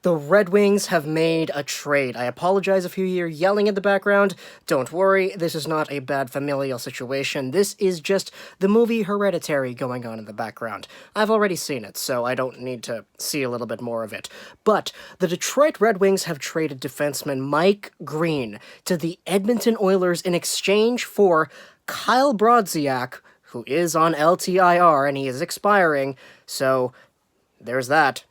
The Red Wings have made a trade. I apologize if you hear yelling in the background. Don't worry, this is not a bad familial situation. This is just the movie Hereditary going on in the background. I've already seen it, so I don't need to see a little bit more of it. But the Detroit Red Wings have traded defenseman Mike Green to the Edmonton Oilers in exchange for Kyle Brodziak, who is on LTIR and he is expiring, so there's that.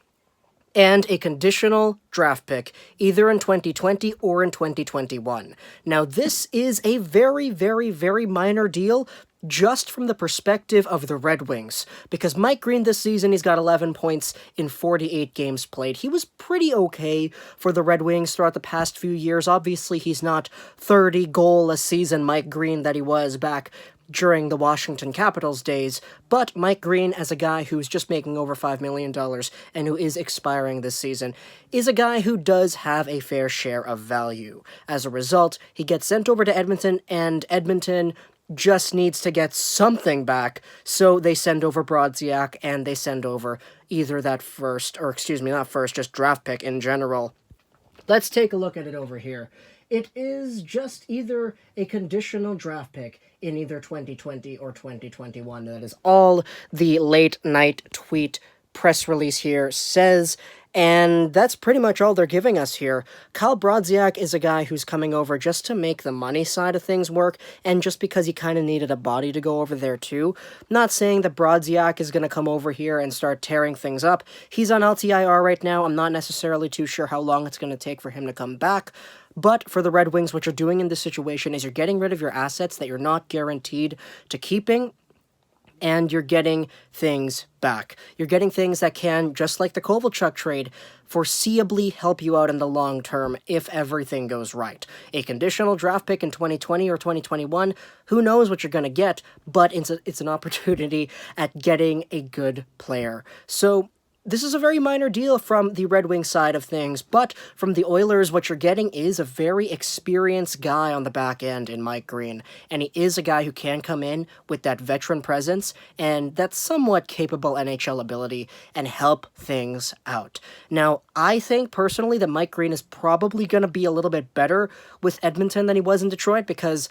And a conditional draft pick, either in 2020 or in 2021. Now, this is a very, very, very minor deal, just from the perspective of the Red Wings, because Mike Green this season, he's got 11 points in 48 games played. He was pretty okay for the Red Wings throughout the past few years. Obviously, he's not 30-goal-a-season Mike Green that he was back during the Washington Capitals days, but Mike Green, as a guy who's just making over $5 million and who is expiring this season, is a guy who does have a fair share of value. As a result, he gets sent over to Edmonton, and Edmonton just needs to get something back, so they send over Brodziak, and they send over either that just draft pick in general. Let's take a look at it over here. It is just either a conditional draft pick in either 2020 or 2021. That is all the late night tweet press release here says, and that's pretty much all they're giving us here. Kyle Brodziak is a guy who's coming over just to make the money side of things work, and just because he kind of needed a body to go over there too. Not saying that Brodziak is going to come over here and start tearing things up. He's on LTIR right now. I'm not necessarily too sure how long it's going to take for him to come back. But for the Red Wings, what you're doing in this situation is you're getting rid of your assets that you're not guaranteed to keeping, and you're getting things back. You're getting things that can, just like the Kovalchuk trade, foreseeably help you out in the long term if everything goes right. A conditional draft pick in 2020 or 2021, who knows what you're going to get, but it's an opportunity at getting a good player. So this is a very minor deal from the Red Wings side of things, but from the Oilers, what you're getting is a very experienced guy on the back end in Mike Green, and he is a guy who can come in with that veteran presence and that somewhat capable NHL ability and help things out. Now, I think personally that Mike Green is probably going to be a little bit better with Edmonton than he was in Detroit, because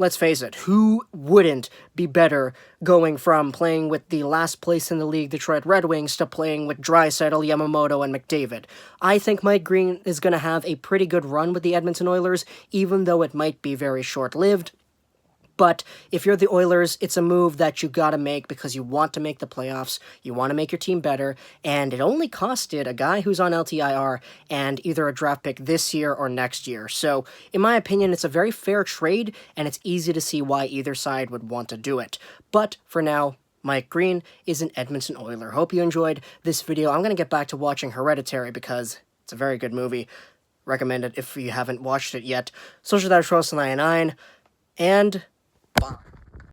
let's face it, who wouldn't be better going from playing with the last place in the league, Detroit Red Wings, to playing with Draisaitl, Yamamoto, and McDavid? I think Mike Green is going to have a pretty good run with the Edmonton Oilers, even though it might be very short-lived. But if you're the Oilers, it's a move that you gotta make because you want to make the playoffs, you want to make your team better, and it only costed a guy who's on LTIR and either a draft pick this year or next year. So, in my opinion, it's a very fair trade, and it's easy to see why either side would want to do it. But for now, Mike Green is an Edmonton Oiler. Hope you enjoyed this video. I'm going to get back to watching Hereditary because it's a very good movie. Recommend it if you haven't watched it yet. Social Dash 99, and bye.